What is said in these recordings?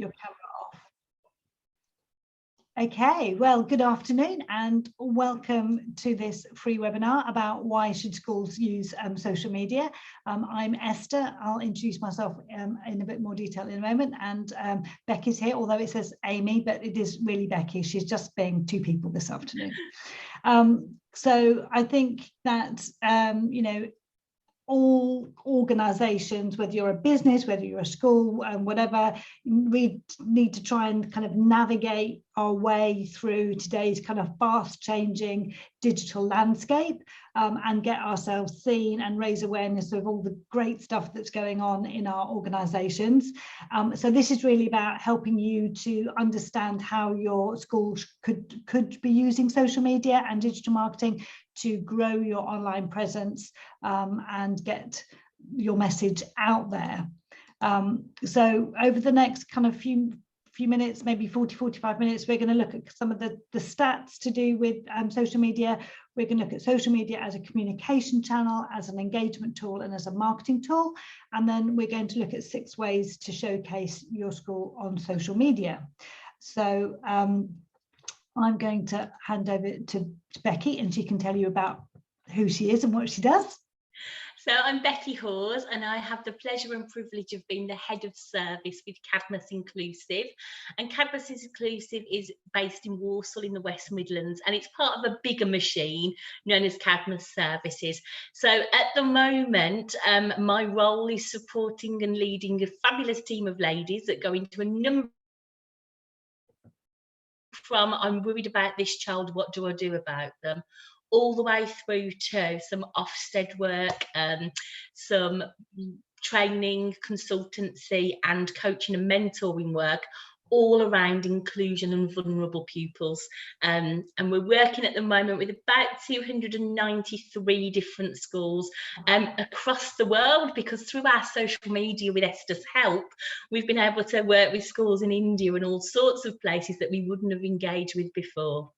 your camera off. Okay, well, good afternoon and welcome to this free webinar about why should schools use social media. I'm Esther. I'll introduce myself in a bit more detail in a moment, and Beckie's here, although it says Amy, but it is really Beccie. She's just being two people this afternoon. So I think that, you know, all organisations, whether you're a business, whether you're a school, whatever, we need to try and kind of navigate our way through today's kind of fast changing digital landscape, and get ourselves seen and raise awareness of all the great stuff that's going on in our organisations. So this is really about helping you to understand how your schools could be using social media and digital marketing to grow your online presence, and get your message out there. So over the next kind of few minutes, maybe 45 minutes, we're going to look at some of the stats to do with social media. We're going to look at social media as a communication channel, as an engagement tool, and as a marketing tool. And then we're going to look at 6 ways to showcase your school on social media. So I'm going to hand over to Beccie, and she can tell you about who she is and what she does. So I'm Beccie Hawes, and I have the pleasure and privilege of being the head of service with Cadmus Inclusive. And Cadmus Inclusive is based in Walsall in the West Midlands, and it's part of a bigger machine known as Cadmus Services. So at the moment, my role is supporting and leading a fabulous team of ladies that go into a number from I'm worried about this child, what do I do about them, all the way through to some Ofsted work, some training, consultancy and coaching and mentoring work, all around inclusion and vulnerable pupils. And we're working at the moment with about 293 different schools across the world, because through our social media with Esther's help, we've been able to work with schools in India and all sorts of places that we wouldn't have engaged with before.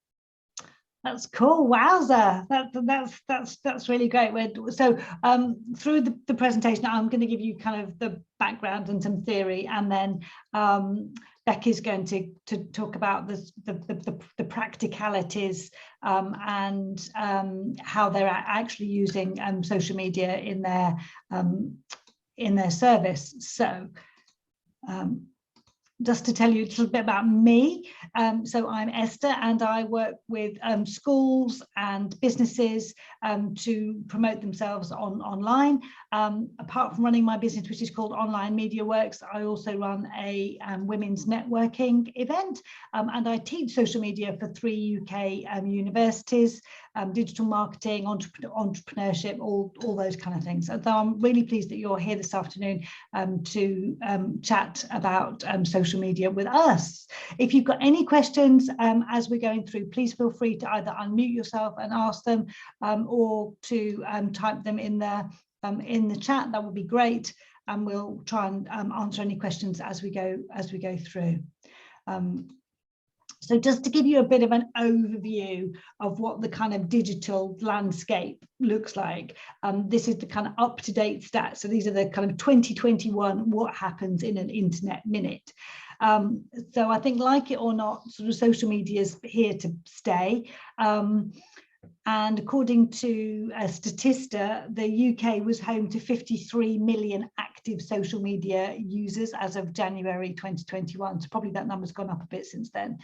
That's cool. Wowza. That's really great. So through the presentation, I'm going to give you kind of the background and some theory, and then Beckie's going to talk about the practicalities, and how they're actually using social media in their service. So just to tell you a little bit about me, so I'm Esther, and I work with schools and businesses to promote themselves online. Apart from running my business, which is called Online Media Works, I also run a women's networking event, and I teach social media for 3 UK universities, digital marketing, entrepreneurship, all those kind of things. So I'm really pleased that you're here this afternoon to chat about social media with us. If you've got any questions as we're going through, please feel free to either unmute yourself and ask them, or to type them in the chat. That would be great, and we'll try and answer any questions as we go through. So just to give you a bit of an overview of what the kind of digital landscape looks like, this is the kind of up-to-date stats. So these are the kind of 2021, what happens in an internet minute. So I think, like it or not, sort of social media is here to stay. And according to Statista, the UK was home to 53 million active social media users as of January 2021. So probably that number's gone up a bit since then.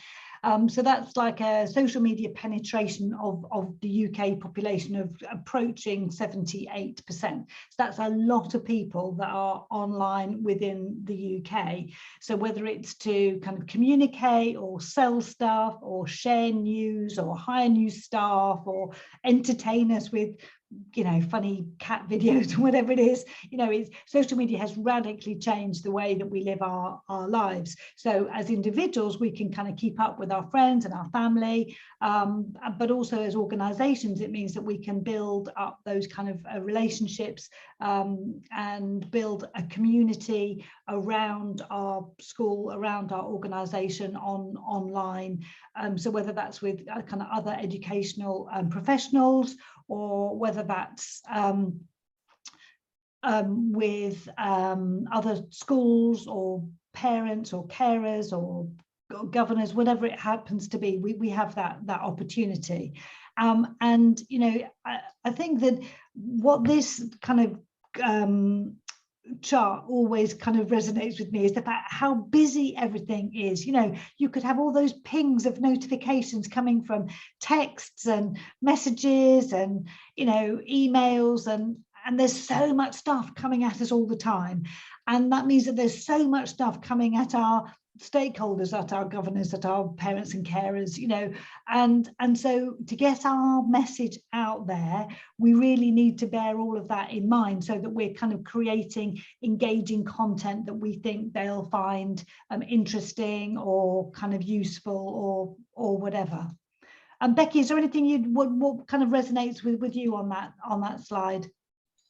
So that's like a social media penetration of the UK population of approaching 78%. So that's a lot of people that are online within the UK. So whether it's to kind of communicate or sell stuff or share news or hire new staff or entertain us with, you know, funny cat videos or whatever it is, you know, social media has radically changed the way that we live our lives. So as individuals, we can kind of keep up with our friends and our family, but also as organizations, it means that we can build up those kind of relationships, and build a community around our school, around our organization online. So whether that's with kind of other educational professionals, or whether that's with other schools or parents or carers or governors, whatever it happens to be, we have that opportunity. And you know, I think that what this kind of chart always kind of resonates with me is the fact how busy everything is. You know, you could have all those pings of notifications coming from texts and messages and, you know, emails, and there's so much stuff coming at us all the time. And that means that there's so much stuff coming at our stakeholders, at our governors, at our parents and carers, you know, and so to get our message out there, we really need to bear all of that in mind, so that we're kind of creating engaging content that we think they'll find interesting or kind of useful or whatever. And Beccie, is there anything what kind of resonates with you on that slide?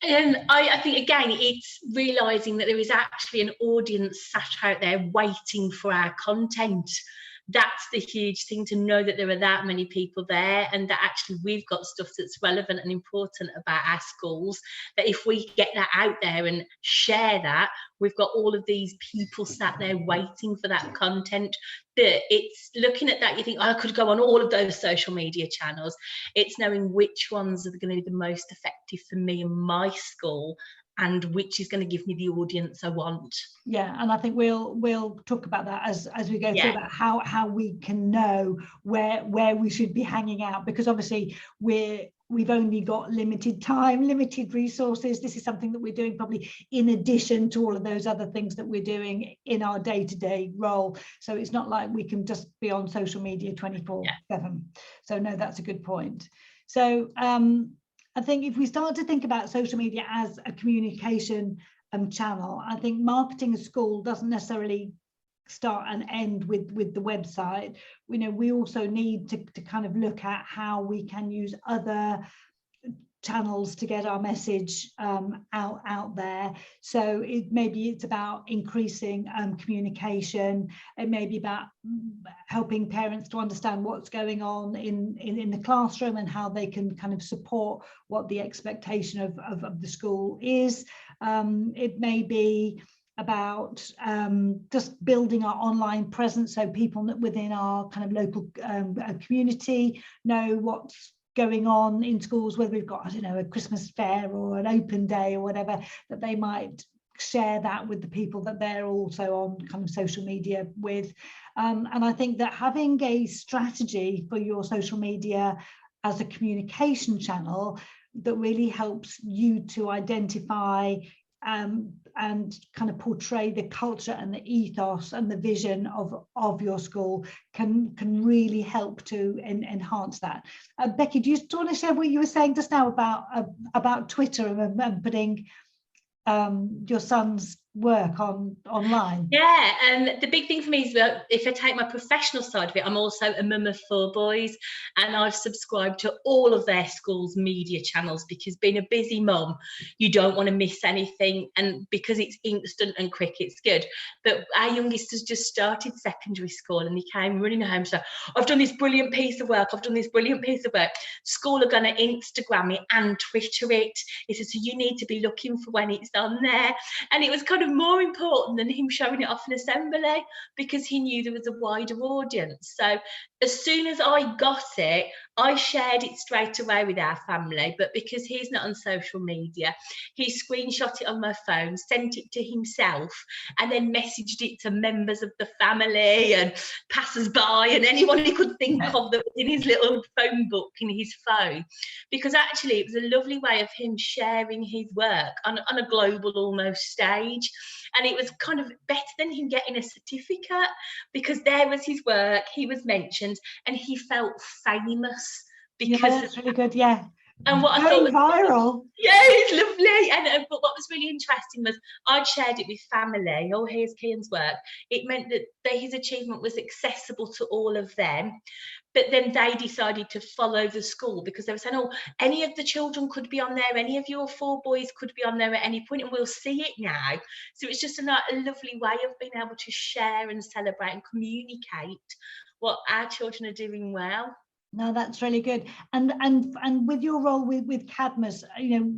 And I think, again, it's realising that there is actually an audience sat out there waiting for our content. That's the huge thing, to know that there are that many people there, and that actually we've got stuff that's relevant and important about our schools, that if we get that out there and share that, we've got all of these people sat there waiting for that content. That it's looking at that, you think, oh, I could go on all of those social media channels. It's knowing which ones are going to be the most effective for me and my school, and which is going to give me the audience I want. Yeah, and I think we'll talk about that as we go through, about how we can know where we should be hanging out, because obviously we've only got limited time, limited resources. This is something that we're doing probably in addition to all of those other things that we're doing in our day-to-day role. So it's not like we can just be on social media 24/7. So no, that's a good point. So I think if we start to think about social media as a communication channel, I think marketing a school doesn't necessarily start and end with the website. You know, we also need to kind of look at how we can use other channels to get our message out there. So maybe it's about increasing communication. It may be about helping parents to understand what's going on in the classroom and how they can kind of support what the expectation of the school is. It may be about just building our online presence, so people within our kind of local community know what's going on in schools, whether we've got, I don't know, a Christmas fair or an open day or whatever, that they might share that with the people that they're also on kind of social media with. And I think that having a strategy for your social media as a communication channel that really helps you to identify and kind of portray the culture and the ethos and the vision of your school can really help to enhance that. Beccie, do you want to share what you were saying just now about Twitter and putting your son's work online? Yeah, and the big thing for me is that if I take my professional side of it, I'm also a mum of 4 boys, and I've subscribed to all of their schools' media channels, because being a busy mum, you don't want to miss anything, and because it's instant and quick, it's good. But our youngest has just started secondary school, and he came running home, so I've done this brilliant piece of work, School are going to Instagram it and Twitter it. He said, so you need to be looking for when it's on there. And it was kind of more important than him showing it off in assembly, because he knew there was a wider audience. So as soon as I got it, I shared it straight away with our family, but because he's not on social media, he screenshot it on my phone, sent it to himself, and then messaged it to members of the family and passers-by and anyone he could think of that was in his little phone book in his phone. Because actually it was a lovely way of him sharing his work on a global almost stage. And it was kind of better than him getting a certificate, because there was his work, he was mentioned, and he felt famous. Because that's really good. Yeah. And what I thought was viral. Yeah, it's lovely. And but what was really interesting was I'd shared it with family. Oh, here's Kian's work. It meant that his achievement was accessible to all of them. But then they decided to follow the school, because they were saying, oh, any of the children could be on there, any of your 4 boys could be on there at any point, and we'll see it now. So it's just a lovely way of being able to share and celebrate and communicate what our children are doing well. No, that's really good. And with your role with Cadmus, you know,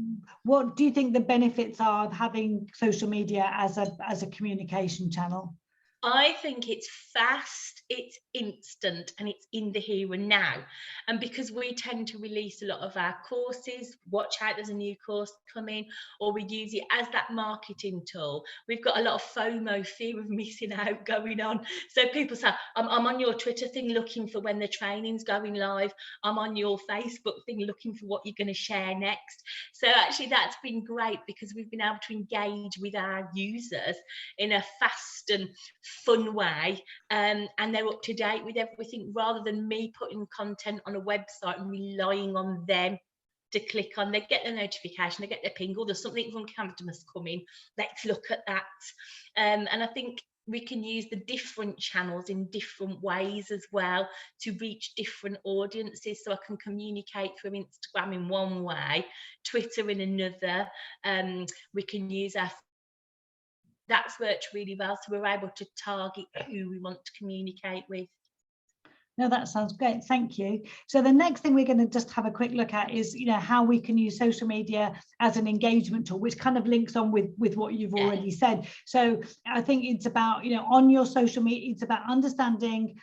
what do you think the benefits are of having social media as a communication channel? I think it's fast, it's instant, and it's in the here and now. And because we tend to release a lot of our courses, watch out, there's a new course coming, or we use it as that marketing tool. We've got a lot of FOMO, fear of missing out, going on. So people say, I'm on your Twitter thing looking for when the training's going live. I'm on your Facebook thing looking for what you're going to share next. So actually that's been great because we've been able to engage with our users in a fast and fun way, and they're up to date with everything, rather than me putting content on a website and relying on them to click on. They get the notification, they get their ping, or there's something from Cadmus coming, let's look at that. And I think we can use the different channels in different ways as well to reach different audiences. So I can communicate through Instagram in one way, Twitter in another. We can use our, that's worked really well, so we're able to target who we want to communicate with. No, that sounds great, thank you. So the next thing we're going to just have a quick look at is, you know, how we can use social media as an engagement tool, which kind of links on with what you've already said. So I think it's about, you know, on your social media, it's about understanding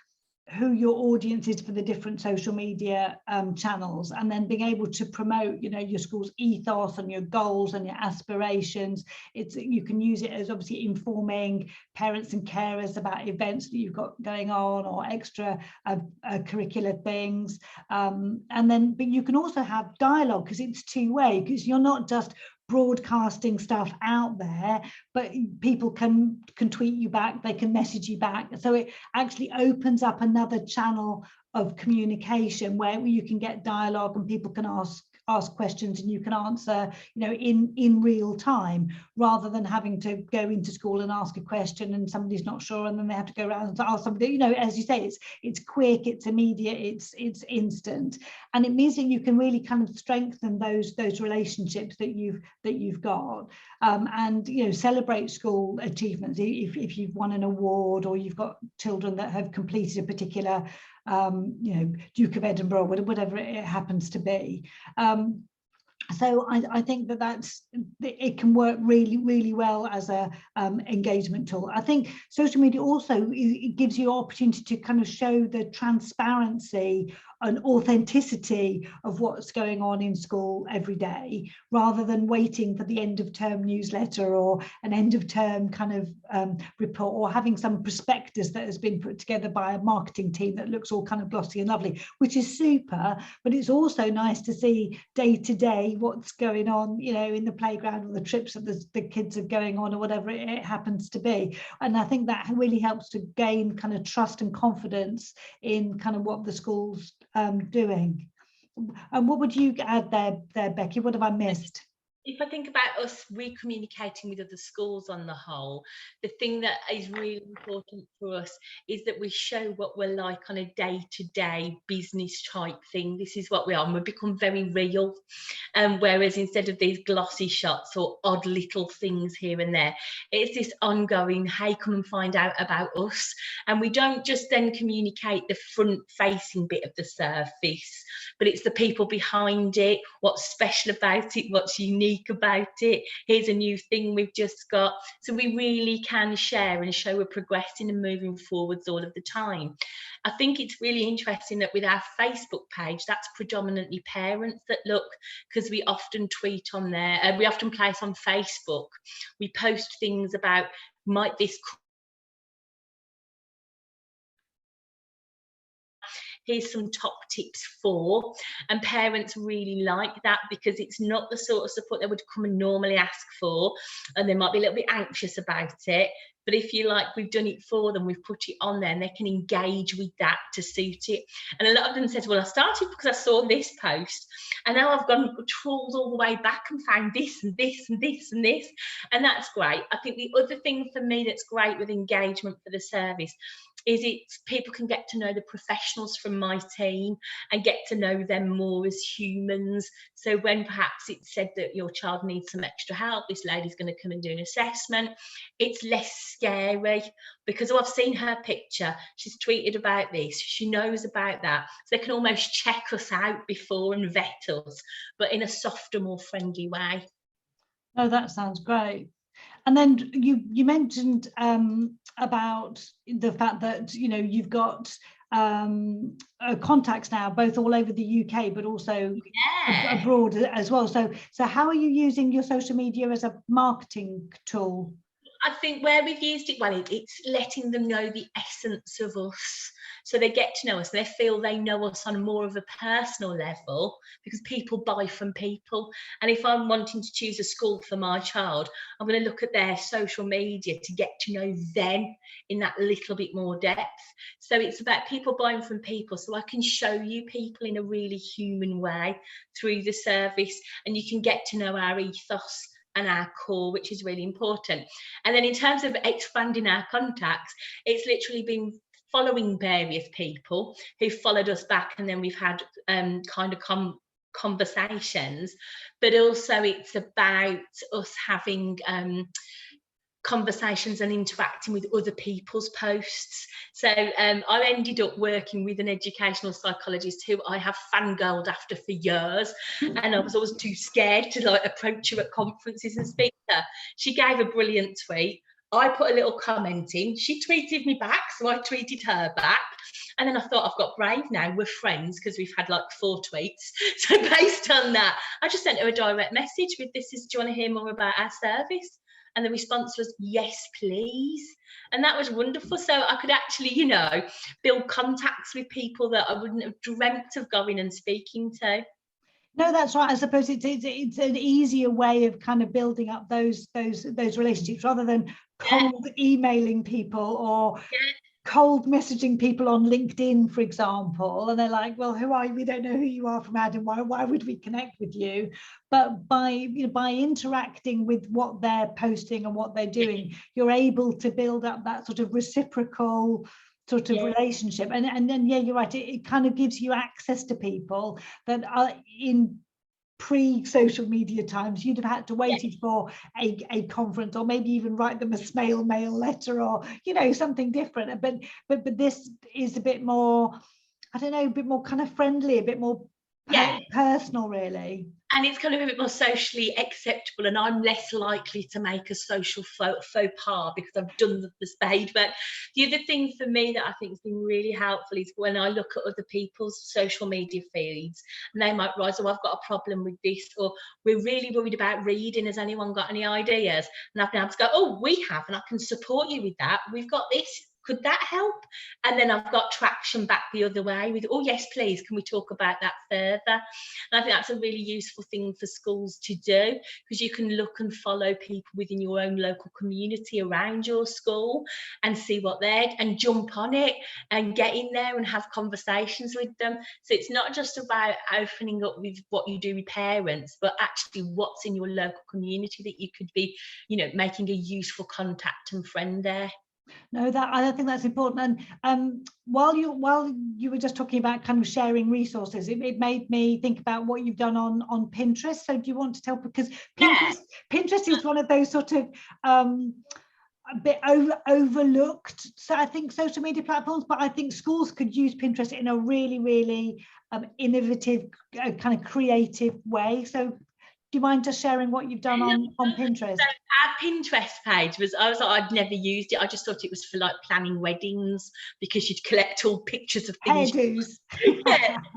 who your audience is for the different social media channels, and then being able to promote, you know, your school's ethos and your goals and your aspirations. You can use it as obviously informing parents and carers about events that you've got going on, or extra curricular things, and then but you can also have dialogue, because it's two-way, because you're not just broadcasting stuff out there, but people can tweet you back, they can message you back. So it actually opens up another channel of communication where you can get dialogue and people can ask questions and you can answer, you know, in real time, rather than having to go into school and ask a question and somebody's not sure and then they have to go around and ask somebody. You know, as you say, it's quick, it's immediate, it's instant, and it means that you can really kind of strengthen those relationships that you've got, and, you know, celebrate school achievements if you've won an award, or you've got children that have completed a particular you know, Duke of Edinburgh, whatever it happens to be. So I think it can work really, really well as a engagement tool. I think social media also, it gives you opportunity to kind of show the transparency and authenticity of what's going on in school every day, rather than waiting for the end of term newsletter or an end of term kind of report, or having some prospectus that has been put together by a marketing team that looks all kind of glossy and lovely, which is super, but it's also nice to see day to day what's going on, you know, in the playground, or the trips that the kids are going on, or whatever it happens to be. And I think that really helps to gain kind of trust and confidence in kind of what the school's doing. And what would you add there, Becky? What have I missed? If I think about us re-communicating with other schools on the whole, the thing that is really important for us is that we show what we're like on a day-to-day business type thing. This is what we are, and we become very real. Whereas instead of these glossy shots or odd little things here and there, it's this ongoing, hey, come and find out about us. And we don't just then communicate the front-facing bit of the surface, but it's the people behind it, what's special about it, what's unique about it. Here's a new thing we've just got. So we really can share and show we're progressing and moving forwards all of the time. I think it's really interesting that with our Facebook page, that's predominantly parents that look, because we often tweet on there, we often place on Facebook, we post things about, might this, here's some top tips for, and parents really like that, because it's not the sort of support they would come and normally ask for, and they might be a little bit anxious about it. But if you like, we've done it for them, we've put it on there, and they can engage with that to suit it. And a lot of them said, well, I started because I saw this post, and now I've gone trawled all the way back and found this and this and this and this. And that's great. I think the other thing for me that's great with engagement for the service is people can get to know the professionals from my team and get to know them more as humans. So when perhaps it's said that your child needs some extra help, this lady's going to come and do an assessment, it's less scary, because I've seen her picture, she's tweeted about this, she knows about that. So they can almost check us out before and vet us, but in a softer, more friendly way. Oh, that sounds great. And then you mentioned about the fact that, you know, you've got contacts now both all over the UK but also abroad as well. So how are you using your social media as a marketing tool? I think where we've used it well, it's letting them know the essence of us. So they get to know us, they feel they know us on more of a personal level, because people buy from people. And if I'm wanting to choose a school for my child, I'm going to look at their social media to get to know them in that little bit more depth. So it's about people buying from people, so I can show you people in a really human way through the service, and you can get to know our ethos and our core, which is really important. And then in terms of expanding our contacts, it's literally been following various people who followed us back, and then we've had kind of conversations, but also it's about us having conversations and interacting with other people's posts. So I ended up working with an educational psychologist who I have fangirled after for years, and I was always too scared to like approach her at conferences and speak to her. She gave a brilliant tweet. I put a little comment in. She tweeted me back, so I tweeted her back. And then I thought, I've got brave now, we're friends, because we've had like 4 tweets. So based on that, I just sent her a direct message with do you want to hear more about our service? And the response was, yes, please. And that was wonderful. So I could actually, you know, build contacts with people that I wouldn't have dreamt of going and speaking to. No, that's right. I suppose it's an easier way of kind of building up those relationships, rather than cold emailing people or cold messaging people on LinkedIn, for example, and they're like, well, who are you? We don't know who you are from Adam. Why would we connect with you? But by interacting with what they're posting and what they're doing, you're able to build up that sort of reciprocal sort of relationship. And then you're right, it kind of gives you access to people that are in pre-social media times you'd have had to wait for a conference, or maybe even write them a snail mail letter, or something different. But this is a bit more, I don't know, a bit more kind of friendly, a bit more personal, really. And it's kind of a bit more socially acceptable, and I'm less likely to make a social faux pas because I've done the spade work. The other thing for me that I think has been really helpful is when I look at other people's social media feeds, and they might write, oh, I've got a problem with this, or we're really worried about reading, has anyone got any ideas? And I've been able to go, oh, we have, and I can support you with that. We've got this. Could that help? And then I've got traction back the other way with, oh, yes, please, can we talk about that further? And I think that's a really useful thing for schools to do, because you can look and follow people within your own local community around your school and see what they're, and jump on it and get in there and have conversations with them. So it's not just about opening up with what you do with parents, but actually what's in your local community that you could be, making a useful contact and friend there. No, that I think that's important. And while you were just talking about kind of sharing resources, it made me think about what you've done on Pinterest. So do you want to tell, because Pinterest is one of those sort of a bit overlooked, so I think, social media platforms, but I think schools could use Pinterest in a really, really innovative, kind of creative way. So do you mind just sharing what you've done on Pinterest? So our Pinterest page was, I'd never used it. I just thought it was for like planning weddings, because you'd collect all pictures of things. Hairdos.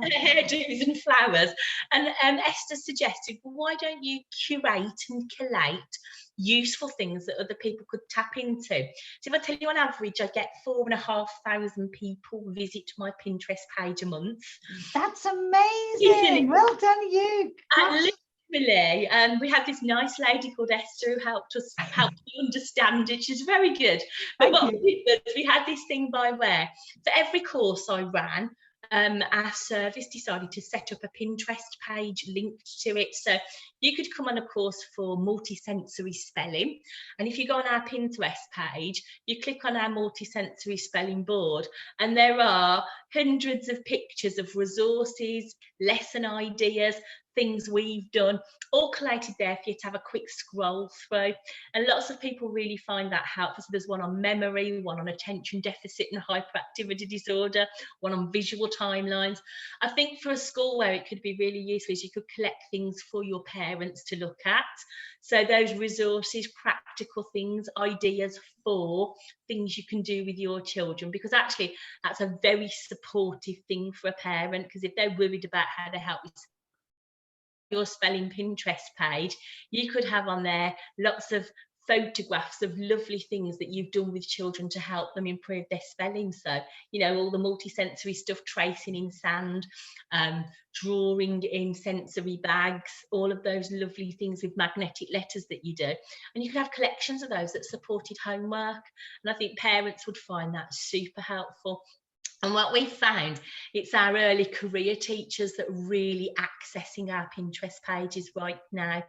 Hairdos and flowers. And Esther suggested, well, why don't you curate and collate useful things that other people could tap into? So if I tell you, on average, I get 4,500 people visit my Pinterest page a month. That's amazing. Well done, you. Really, we had this nice lady called Esther who helped me understand it. She's very good. But what we did was, we had this thing by where, for every course I ran, our service decided to set up a Pinterest page linked to it. So you could come on a course for multisensory spelling, and if you go on our Pinterest page, you click on our multisensory spelling board, and there are hundreds of pictures of resources, lesson ideas, things we've done, all collated there for you to have a quick scroll through. And lots of people really find that helpful. So there's one on memory, one on attention deficit and hyperactivity disorder, one on visual timelines. I think for a school where it could be really useful is you could collect things for your parents to look at. So those resources, practical things, ideas for things you can do with your children, because actually that's a very supportive thing for a parent, because if they're worried about how to help your spelling Pinterest page, you could have on there lots of photographs of lovely things that you've done with children to help them improve their spelling. So, you know, all the multisensory stuff, tracing in sand, drawing in sensory bags, all of those lovely things with magnetic letters that you do. And you could have collections of those that supported homework. And I think parents would find that super helpful. And what we found, it's our early career teachers that are really accessing our Pinterest pages right now.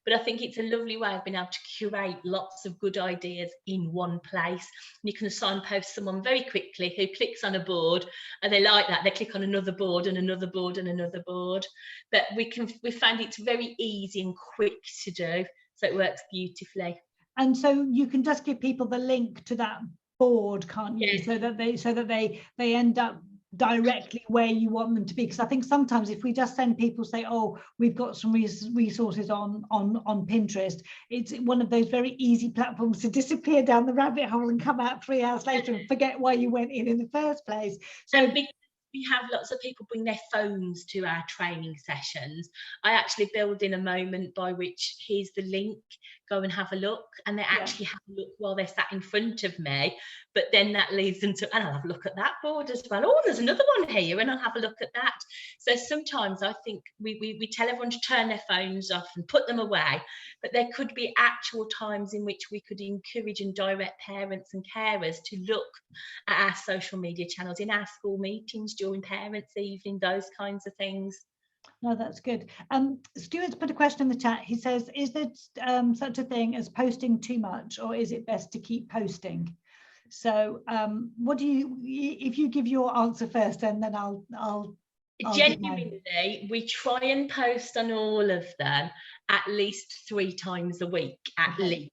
But I think it's a lovely way of being able to curate lots of good ideas in one place. And you can signpost someone very quickly who clicks on a board and they like that, they click on another board and another board and another board. But we found it's very easy and quick to do, so it works beautifully. And so you can just give people the link to that board, can't you? Yes. so that they end up directly where you want them to be. Because I think sometimes if we just send people, say, oh, we've got some resources on Pinterest, it's one of those very easy platforms to disappear down the rabbit hole and come out 3 hours later and forget why you went in the first place. So we have lots of people bring their phones to our training sessions. I actually build in a moment by which here's the link, go and have a look, and they actually have a look while they're sat in front of me. But then that leads them to, and I'll have a look at that board as well. Oh, there's another one here, and I'll have a look at that. So sometimes I think we tell everyone to turn their phones off and put them away, but there could be actual times in which we could encourage and direct parents and carers to look at our social media channels in our school meetings, during parents' evening, those kinds of things. No, that's good. Stuart's put a question in the chat. He says, is there such a thing as posting too much, or is it best to keep posting? So what do you, if you give your answer first, and then I'll genuinely, we try and post on all of them at least 3 times a week, at least.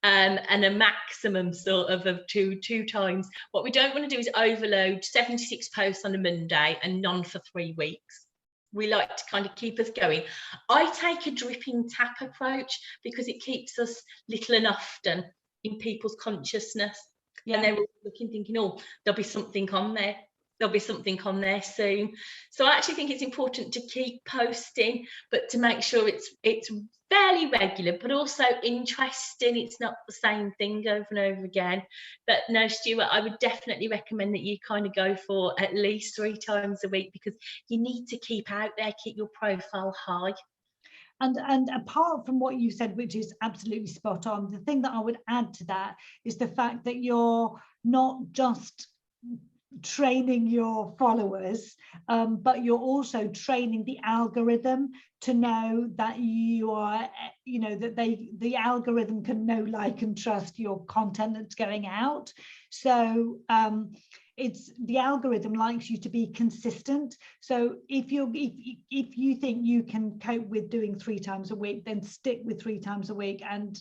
And a maximum sort of two times. What we don't want to do is overload 76 posts on a Monday and none for 3 weeks. We like to kind of keep us going. I take a dripping tap approach because it keeps us little and often in people's consciousness. Yeah. And they're all looking, thinking, oh, there'll be something on there. There'll be something on there soon. So I actually think it's important to keep posting, but to make sure it's fairly regular, but also interesting. It's not the same thing over and over again. But no, Stuart, I would definitely recommend that you kind of go for at least 3 times a week, because you need to keep out there, keep your profile high. And apart from what you said, which is absolutely spot on, the thing that I would add to that is the fact that you're not just training your followers, but you're also training the algorithm to know that you are, you know, that the algorithm can know, like, and trust your content that's going out. So it's, the algorithm likes you to be consistent. So if you think you can cope with doing 3 times a week, then stick with 3 times a week and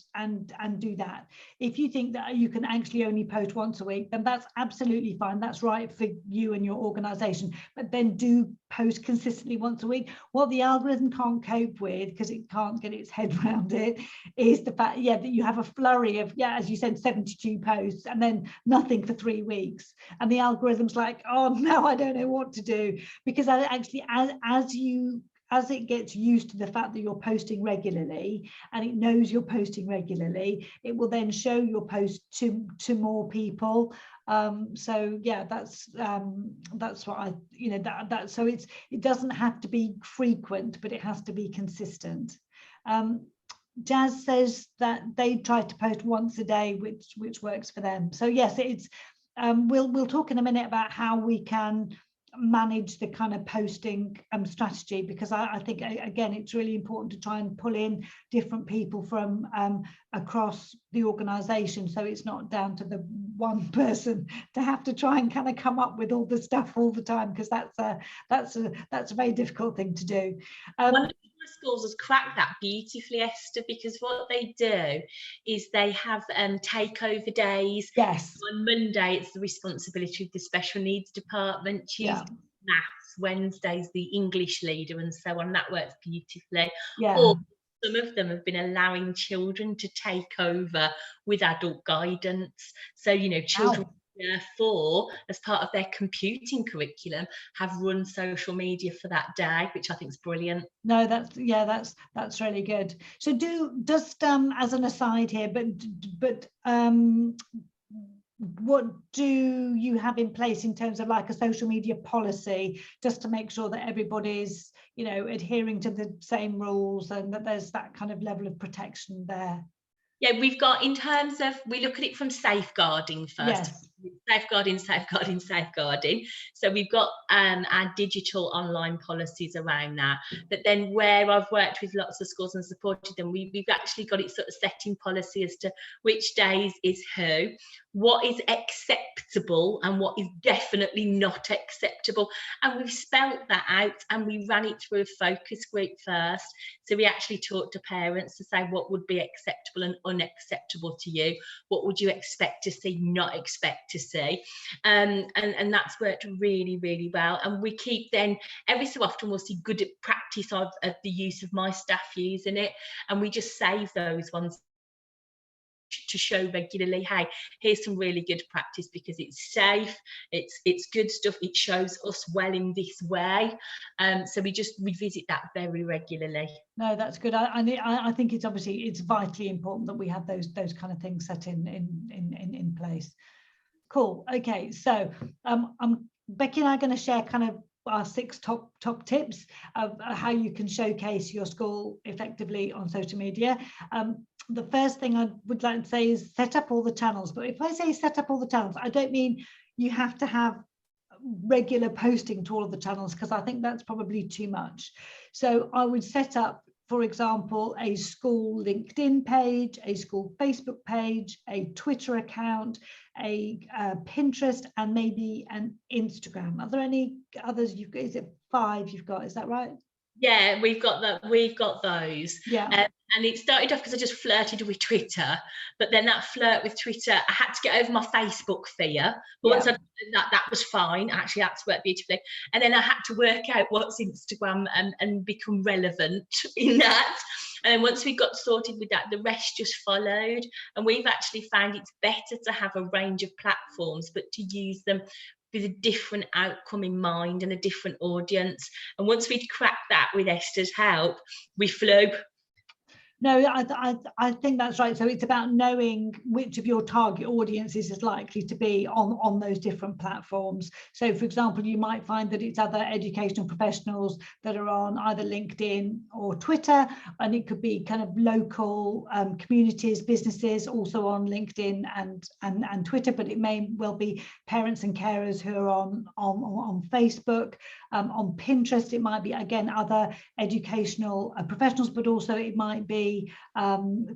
do that. If you think that you can actually only post once a week, then that's absolutely fine. That's right for you and your organization. But then do post consistently once a week. What the algorithm can't cope with, because it can't get its head around it, is the fact, that you have a flurry of, as you said, 72 posts and then nothing for 3 weeks. And the algorithm's like, oh no, I don't know what to do. Because actually, as it gets used to the fact that you're posting regularly, and it knows you're posting regularly, it will then show your post to more people. So yeah, that's what I, that so it doesn't have to be frequent, but it has to be consistent. Jazz says that they try to post once a day, which works for them. So yes, it's we'll talk in a minute about how we can manage the kind of posting strategy, because I think, again, it's really important to try and pull in different people from across the organization, so it's not down to the one person to have to try and kind of come up with all the stuff all the time, because that's a very difficult thing to do. One of the schools has cracked that beautifully, Esther, because what they do is they have takeover days. Yes. On Monday, it's the responsibility of the special needs department. Tuesday, maths. Wednesday's the English leader, and so on. That works beautifully. Yeah. Or some of them have been allowing children to take over with adult guidance. So, you know, children therefore, as part of their computing curriculum, have run social media for that day, which I think is brilliant. No, that's really good. So just as an aside here, but what do you have in place in terms of like a social media policy, just to make sure that everybody's, you know, adhering to the same rules and that there's that kind of level of protection there? Yeah, we've got, in terms of, we look at it from safeguarding first. Yes. Safeguarding. So we've got our digital online policies around that. But then where I've worked with lots of schools and supported them, we've actually got it sort of set in policy as to which days is who, what is acceptable and what is definitely not acceptable. And we've spelt that out, and we ran it through a focus group first. So we actually talked to parents to say what would be acceptable and unacceptable to you, what would you expect to see, not expect to see, and that's worked really, really well. And we keep, then every so often we'll see good practice of the use of my staff using it, and we just save those ones to show regularly, hey, here's some really good practice because it's safe, it's good stuff, it shows us well in this way. So we just revisit that very regularly. No, that's good. I think it's obviously, it's vitally important that we have those kind of things set in place. Cool. Okay, so Becky and I are going to share kind of our 6 top tips of how you can showcase your school effectively on social media. The first thing I would like to say is set up all the channels. But if I say set up all the channels, I don't mean you have to have regular posting to all of the channels, because I think that's probably too much. So I would set up, for example, a school LinkedIn page, a school Facebook page, a Twitter account, a Pinterest, and maybe an Instagram. Are there any others? Is it 5 you've got? Is that right? Yeah, we've got that. We've got those. Yeah. And it started off because I just flirted with Twitter, but then that flirt with Twitter, I had to get over my Facebook fear. But once I did that was fine. Actually, that's worked beautifully. And then I had to work out what's Instagram and become relevant in that. And once we got sorted with that, the rest just followed. And we've actually found it's better to have a range of platforms, but to use them with a different outcome in mind and a different audience. And once we'd cracked that with Esther's help, we flew. No, I think that's right. So it's about knowing which of your target audiences is likely to be on those different platforms. So, for example, you might find that it's other educational professionals that are on either LinkedIn or Twitter, and it could be kind of local communities, businesses also on LinkedIn and Twitter, but it may well be parents and carers who are on Facebook. On Pinterest, it might be, again, other educational professionals, but also it might be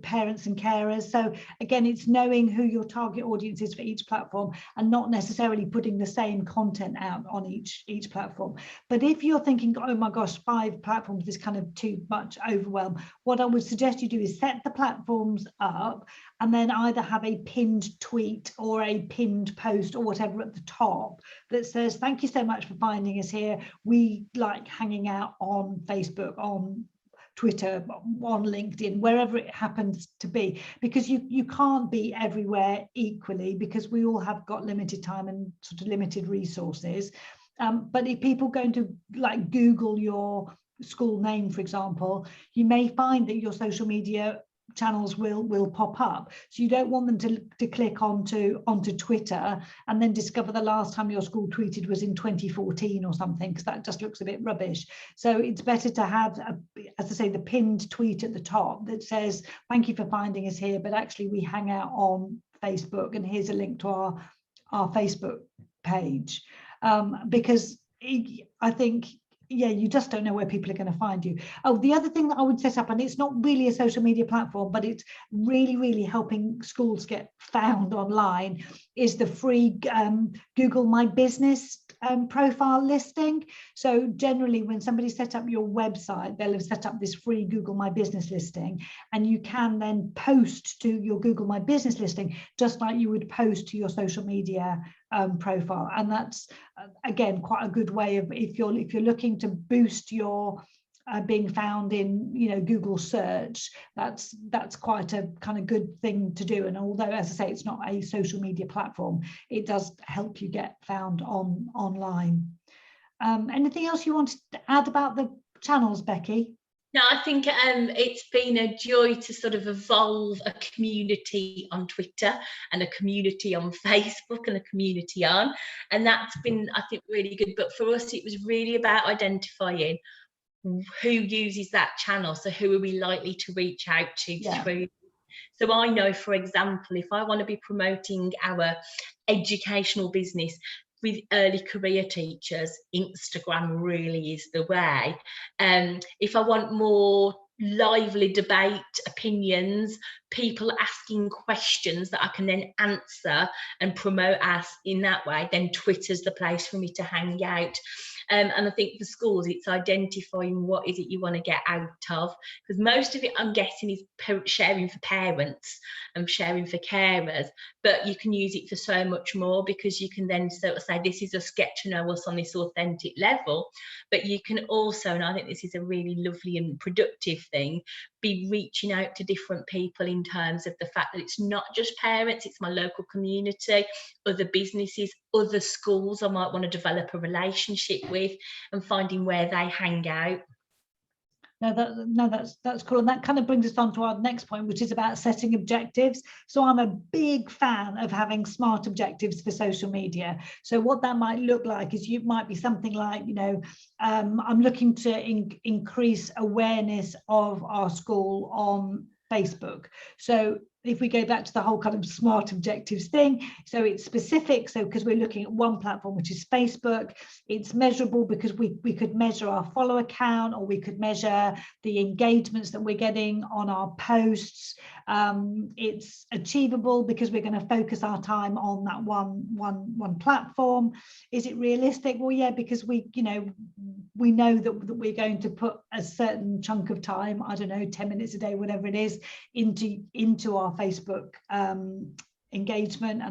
parents and carers. So again, it's knowing who your target audience is for each platform and not necessarily putting the same content out on each platform. But if you're thinking, oh my gosh, 5 platforms is kind of too much overwhelm, what I would suggest you do is set the platforms up and then either have a pinned tweet or a pinned post or whatever at the top that says, thank you so much for finding us here. We like hanging out on Facebook, on Twitter, on LinkedIn, wherever it happens to be, because you can't be everywhere equally, because we all have got limited time and sort of limited resources. But if people going to like Google your school name, for example, you may find that your social media channels will pop up. So you don't want them to click onto Twitter and then discover the last time your school tweeted was in 2014 or something, because that just looks a bit rubbish. So it's better to have, as I say, the pinned tweet at the top that says, thank you for finding us here, but actually we hang out on Facebook, and here's a link to our Facebook page. Because I think you just don't know where people are going to find you. Oh, the other thing that I would set up, and it's not really a social media platform, but it's really, really helping schools get found online, is the free Google My Business profile listing. So generally, when somebody set up your website, they'll have set up this free Google My Business listing, and you can then post to your Google My Business listing just like you would post to your social media profile. And that's again quite a good way of, if you're looking to boost your being found in Google search, that's quite a kind of good thing to do. And although, as I say, it's not a social media platform, it does help you get found online. Anything else you wanted to add about the channels, Beccie? No, I think it's been a joy to sort of evolve a community on Twitter and a community on Facebook and a community on, and that's been, I think, really good. But for us, it was really about identifying who uses that channel. So who are we likely to reach out to through? So I know, for example, if I want to be promoting our educational business with early career teachers, Instagram really is the way. If I want more lively debate, opinions, people asking questions that I can then answer and promote us in that way, then Twitter's the place for me to hang out. And I think for schools, it's identifying what is it you want to get out of, because most of it, I'm guessing, is sharing for parents and sharing for carers, but you can use it for so much more, because you can then sort of say, this is us, get to know us on this authentic level. But you can also, and I think this is a really lovely and productive thing, be reaching out to different people in terms of the fact that it's not just parents, it's my local community, other businesses, other schools I might want to develop a relationship with, and finding where they hang out. That's cool. And that kind of brings us on to our next point, which is about setting objectives. So I'm a big fan of having smart objectives for social media. So what that might look like is, you might be something like, I'm looking to increase awareness of our school on Facebook. So if we go back to the whole kind of smart objectives thing, so it's specific, so because we're looking at one platform, which is Facebook, it's measurable because we could measure our follower count, or we could measure the engagements that we're getting on our posts. It's achievable because we're going to focus our time on that one platform. Is it realistic? Well, yeah, because we know that we're going to put a certain chunk of time, I don't know, 10 minutes a day, whatever it is, into our Facebook engagement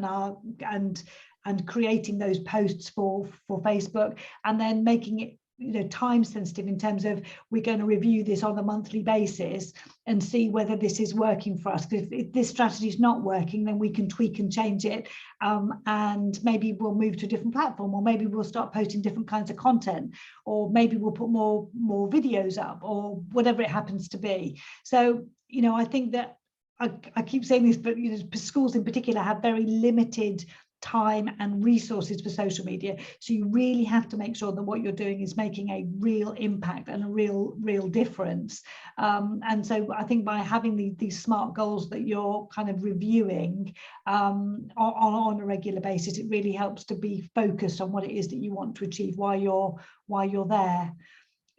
and creating those posts for Facebook, and then making it time sensitive in terms of, we're going to review this on a monthly basis and see whether this is working for us. Because if this strategy is not working, then we can tweak and change it, and maybe we'll move to a different platform, or maybe we'll start posting different kinds of content, or maybe we'll put more videos up, or whatever it happens to be. So I think that I keep saying this, but schools in particular have very limited time and resources for social media, so you really have to make sure that what you're doing is making a real impact and a real difference. And so I think by having these smart goals that you're kind of reviewing on a regular basis, it really helps to be focused on what it is that you want to achieve while you're there.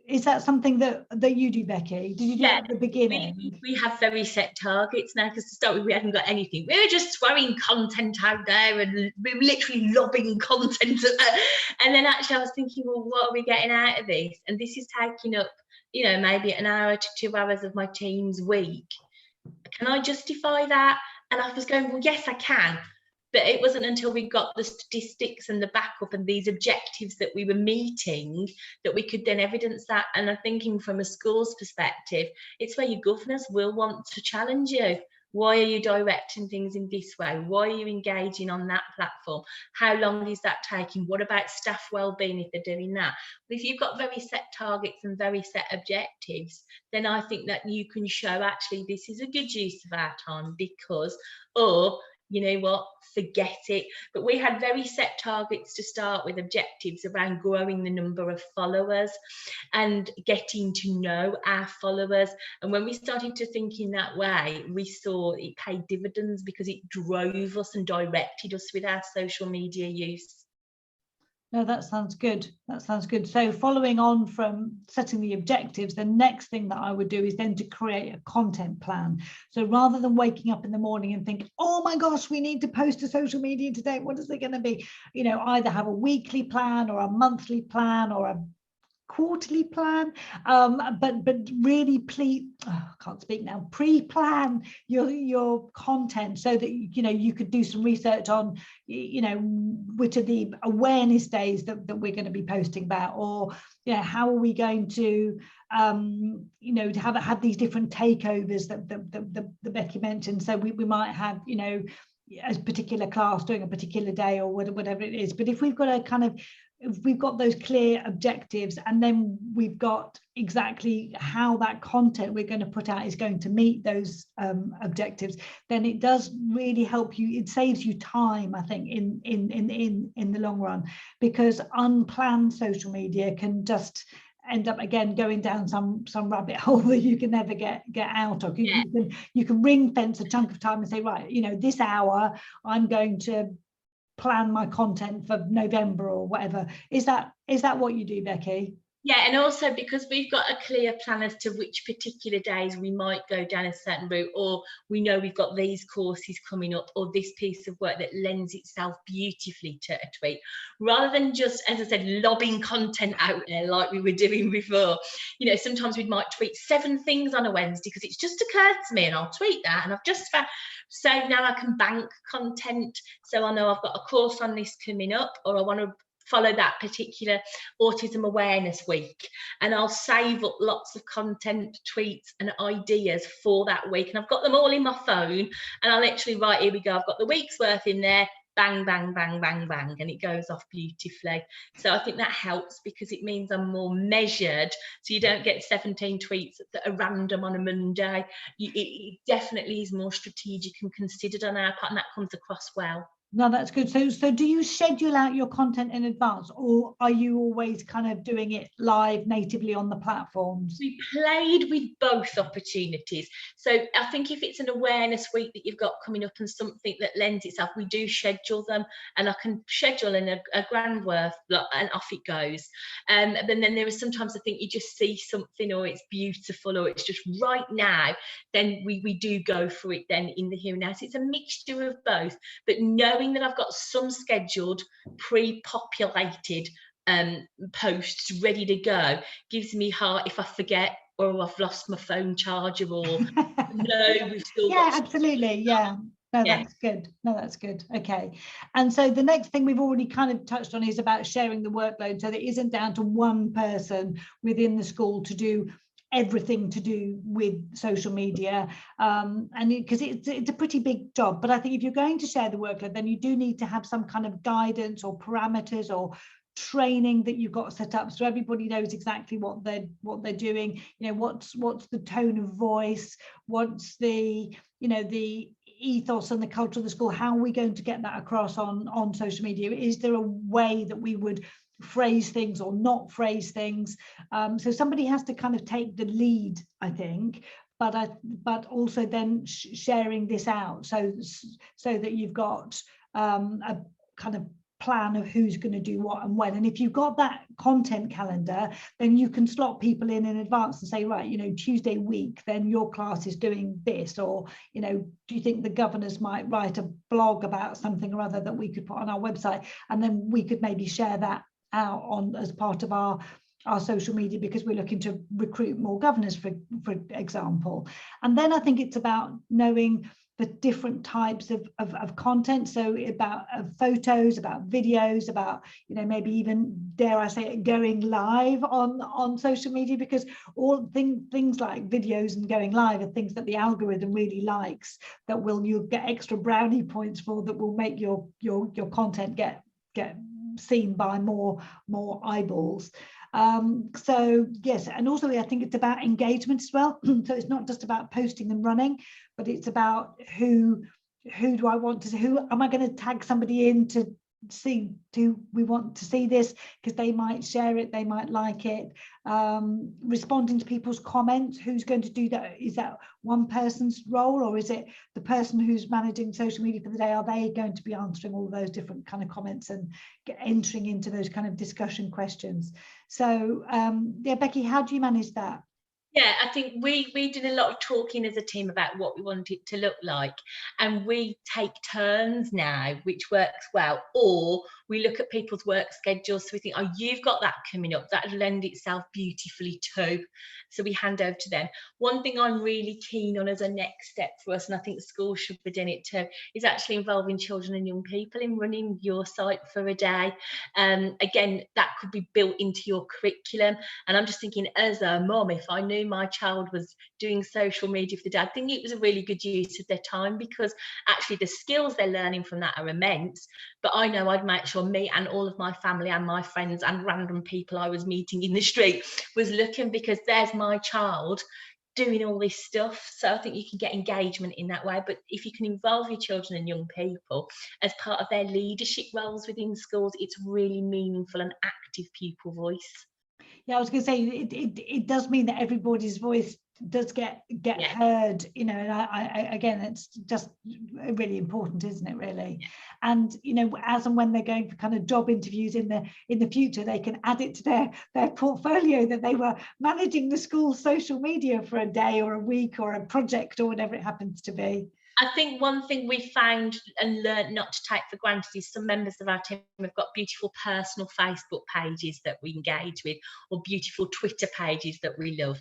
Is that something that you do, Beccie? Did you do that at the beginning? We have very set targets now, because to start with, we hadn't got anything. We were just throwing content out there, and we were literally lobbing content. And then actually I was thinking, well, what are we getting out of this? And this is taking up, maybe an hour to 2 hours of my team's week. Can I justify that? And I was going, well, yes, I can. But it wasn't until we got the statistics and the backup and these objectives that we were meeting that we could then evidence that. And I'm thinking, from a school's perspective, it's where your governors will want to challenge you. Why are you directing things in this way? Why are you engaging on that platform? How long is that taking? What about staff wellbeing if they're doing that? But if you've got very set targets and very set objectives, then I think that you can show, actually, this is a good use of our time, because, or, you know what, forget it. But we had very set targets to start with, objectives around growing the number of followers and getting to know our followers. And when we started to think in that way, we saw it paid dividends, because it drove us and directed us with our social media use. No, that sounds good. That sounds good. So following on from setting the objectives, the next thing that I would do is then to create a content plan. So rather than waking up in the morning and think, oh my gosh, we need to post to social media today, what is it going to be? You know, either have a weekly plan or a monthly plan or a quarterly plan, but really can't speak now, pre-plan your content so that you know you could do some research on, you know, which are the awareness days that we're going to be posting about, or you know, how are we going to you know, to have these different takeovers that Beccie mentioned. So we might have, you know, a particular class doing a particular day or whatever it is. But if we've got a kind of, if we've got those clear objectives, and then we've got exactly how that content we're going to put out is going to meet those objectives, then it does really help you. It saves you time, I think, in the long run, because unplanned social media can just end up again going down some rabbit hole that you can never get out of. You can ring fence a chunk of time and say, right, you know, this hour I'm going to plan my content for November or whatever. Is that what you do, Beccie? Yeah, and also because we've got a clear plan as to which particular days we might go down a certain route, or we know we've got these courses coming up, or this piece of work that lends itself beautifully to a tweet, rather than just, as I said, lobbing content out there like we were doing before. You know, sometimes we might tweet 7 things on a Wednesday because it's just occurred to me, and I'll tweet that, and I've just found. So now I can bank content. So I know I've got a course on this coming up, or I want to follow that particular autism awareness week, and I'll save up lots of content, tweets and ideas for that week, and I've got them all in my phone, and I literally write, here we go, I've got the week's worth in there, bang bang bang bang bang, and it goes off beautifully. So I think that helps because it means I'm more measured, so you don't get 17 tweets that are random on a Monday. It definitely is more strategic and considered on our part, and that comes across well. No, that's good. So do you schedule out your content in advance, or are you always kind of doing it live natively on the platforms? We played with both opportunities. So I think if it's an awareness week that you've got coming up and something that lends itself, we do schedule them, and I can schedule in a grand worth and off it goes. But then there is sometimes I think you just see something, or it's beautiful, or it's just right now, then we do go for it then in the here and now. So it's a mixture of both, but knowing that I've got some scheduled, pre-populated posts ready to go gives me heart if I forget, or I've lost my phone charger, or no, we've still got absolutely, yeah. No, that's good. No, that's good. Okay. And so the next thing we've already kind of touched on is about sharing the workload, so that it isn't down to one person within the school to do everything to do with social media, and because it's a pretty big job. But I think if you're going to share the workload, then you do need to have some kind of guidance or parameters or training that you've got set up, so everybody knows exactly what they're doing. You know, what's the tone of voice, what's the, you know, the ethos and the culture of the school, how are we going to get that across on social media? Is there a way that we would phrase things or not phrase things? So somebody has to kind of take the lead, I think, but also then sharing this out so that you've got a kind of plan of who's going to do what and when. And if you've got that content calendar, then you can slot people in advance and say, right, you know, Tuesday week, then your class is doing this, or, you know, do you think the governors might write a blog about something or other that we could put on our website, and then we could maybe share that out on as part of our social media, because we're looking to recruit more governors, for example. And then I think it's about knowing the different types of content, so about photos, about videos, about, you know, maybe even, dare I say it, going live on social media, because all things like videos and going live are things that the algorithm really likes, that you'll get extra brownie points for, that will make your content get seen by more eyeballs. So yes, and also I think it's about engagement as well. So it's not just about posting and running, but it's about who do I want to, who am I going to tag somebody in to do we want to see this, because they might share it, they might like it. Responding to people's comments, who's going to do that? Is that one person's role, or is it the person who's managing social media for the day? Are they going to be answering all those different kind of comments and entering into those kind of discussion questions? So yeah, Beccie, how do you manage that? Yeah, I think we did a lot of talking as a team about what we wanted it to look like, and we take turns now, which works well. Or we look at people's work schedules, so we think, oh, you've got that coming up, that'll lend itself beautifully too. So we hand over to them. One thing I'm really keen on as a next step for us, and I think schools should be doing it too, is actually involving children and young people in running your site for a day. Again, that could be built into your curriculum. And I'm just thinking, as a mum, if I knew my child was doing social media for the day, I think it was a really good use of their time, because actually the skills they're learning from that are immense. But I know I'd make sure me and all of my family and my friends and random people I was meeting in the street was looking, because there's my child doing all this stuff. So I think you can get engagement in that way. But if you can involve your children and young people as part of their leadership roles within schools, it's really meaningful and active pupil voice. Yeah, I was going to say, it does mean that everybody's voice does get heard, you know, and I again, it's just really important, isn't it, really? And you know, as and when they're going for kind of job interviews in the future, they can add it to their portfolio that they were managing the school's social media for a day or a week or a project or whatever it happens to be. I think one thing we found and learned not to take for granted is some members of our team have got beautiful personal Facebook pages that we engage with, or beautiful Twitter pages that we love.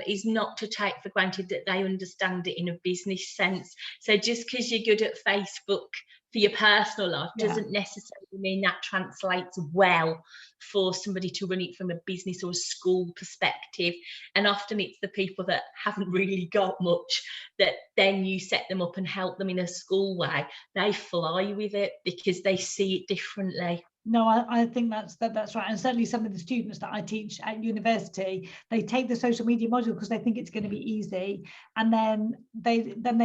Is not to take for granted that they understand it in a business sense. So just because you're good at Facebook for your personal life doesn't necessarily mean that translates well for somebody to run it from a business or a school perspective. And often it's the people that haven't really got much that then you set them up and help them in a school way. They fly with it because they see it differently. No, I think that's right. And certainly some of the students that I teach at university, they take the social media module because they think it's going to be easy. And then they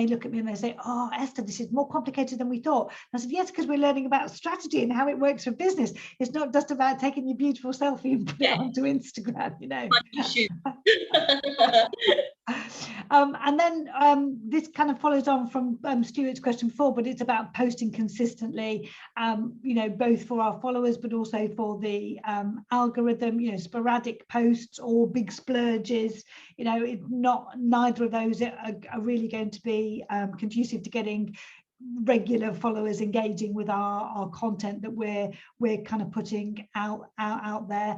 look at me and they say, oh, Esther, this is more complicated than we thought. And I said, yes, because we're learning about strategy and how it works for business. It's not just about taking your beautiful selfie and put it onto Instagram, you know. And then this kind of follows on from Stuart's question before, but it's about posting consistently, you know, both for our followers, but also for the algorithm, you know, sporadic posts or big splurges, you know, neither of those are really going to be conducive to getting regular followers engaging with our content that we're kind of putting out there.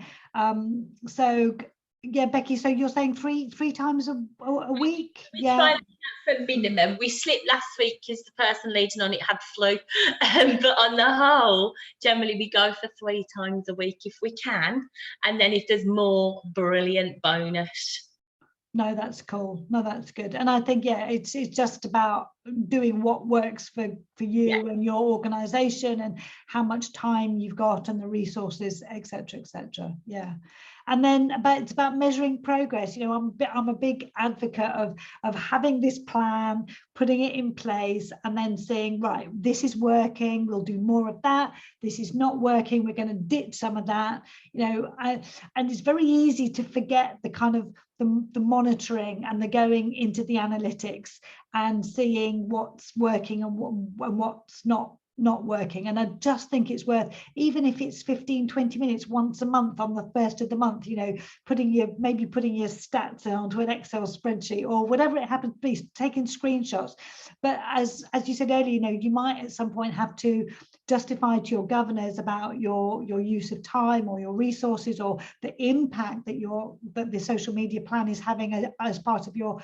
So yeah, Beccie, so you're saying three times a week? Yeah. For minimum. We slipped last week because the person leading on it had flu. But on the whole, generally we go for 3 times a week if we can. And then if there's more, brilliant, bonus. No, that's cool. No, that's good. And I think, yeah, it's just about doing what works for you and your organization, and how much time you've got and the resources, etc., etc. Yeah. And then it's about measuring progress. You know, I'm a big advocate of having this plan, putting it in place, and then saying, right, this is working, we'll do more of that. This is not working, we're going to ditch some of that. You know, and it's very easy to forget the kind of the monitoring and the going into the analytics and seeing what's working and what's not working. And I just think it's worth, even if it's 15-20 minutes once a month on the first of the month, you know, maybe putting your stats onto an Excel spreadsheet or whatever it happens to be, taking screenshots. But as you said earlier, you know, you might at some point have to justify to your governors about your use of time or your resources, or the impact that the social media plan is having as part of your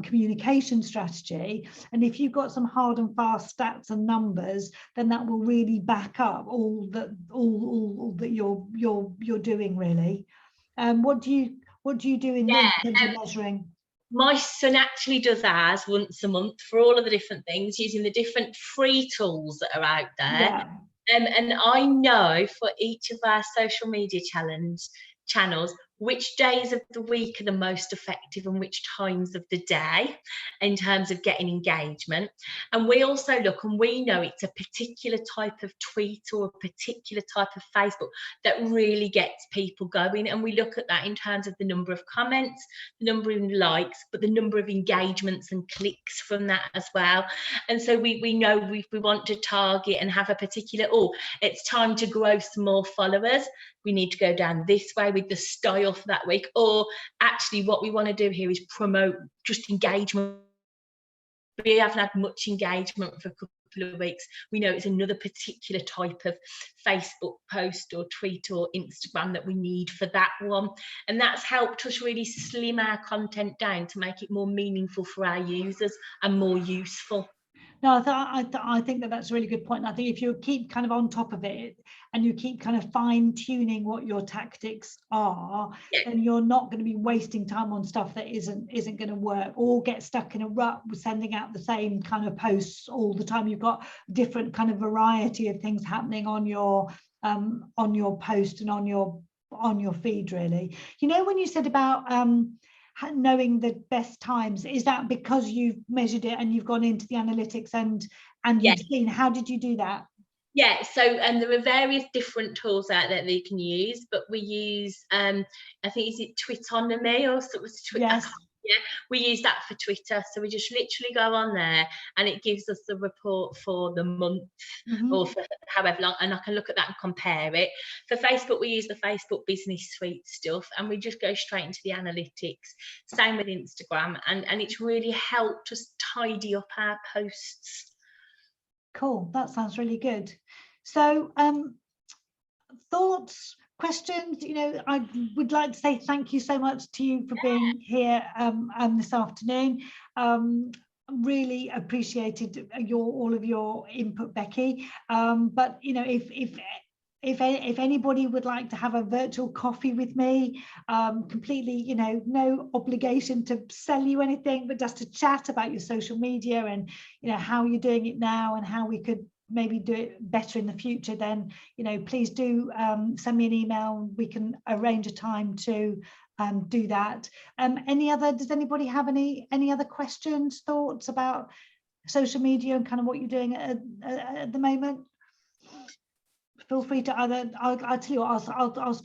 communication strategy. And if you've got some hard and fast stats and numbers, then that will really back up all that you're doing, really. What do you do in terms of measuring? My son actually does ours once a month for all of the different things, using the different free tools that are out there. And I know for each of our social media channels, which days of the week are the most effective and which times of the day in terms of getting engagement. And we also look, and we know it's a particular type of tweet or a particular type of Facebook that really gets people going. And we look at that in terms of the number of comments, the number of likes, but the number of engagements and clicks from that as well. And so we know we want to target and have a particular, oh, it's time to grow some more followers, we need to go down this way with the style for that week. Or actually what we want to do here is promote just engagement. We haven't had much engagement for a couple of weeks. We know it's another particular type of Facebook post or tweet or Instagram that we need for that one. And that's helped us really slim our content down to make it more meaningful for our users and more useful. No, I think that that's a really good point. I think if you keep kind of on top of it and you keep kind of fine tuning what your tactics are, then you're not going to be wasting time on stuff that isn't going to work, or get stuck in a rut with sending out the same kind of posts all the time. You've got different kind of variety of things happening on your post and on your feed, really. You know, when you said about knowing the best times, is that because you've measured it and you've gone into the analytics and you've seen, how did you do that? Yeah, so there are various different tools out there that you can use, but we use I think, is it Twitonomy or something? Yes. Yeah, we use that for Twitter. So we just literally go on there and it gives us the report for the month or for however long, and I can look at that and compare it. For Facebook, we use the Facebook Business Suite stuff, and we just go straight into the analytics. Same with Instagram, and it's really helped us tidy up our posts. Cool, that sounds really good. So thoughts, questions? You know, I would like to say thank you so much to you for being here this afternoon. Really appreciated all of your input, Beccie. But you know, if anybody would like to have a virtual coffee with me, completely, you know, no obligation to sell you anything, but just to chat about your social media and, you know, how you're doing it now and how we could maybe do it better in the future, then, you know, please do send me an email. We can arrange a time to do that. Does anybody have any other questions, thoughts about social media and kind of what you're doing at the moment? Feel free to either, I'll tell you what, I'll stop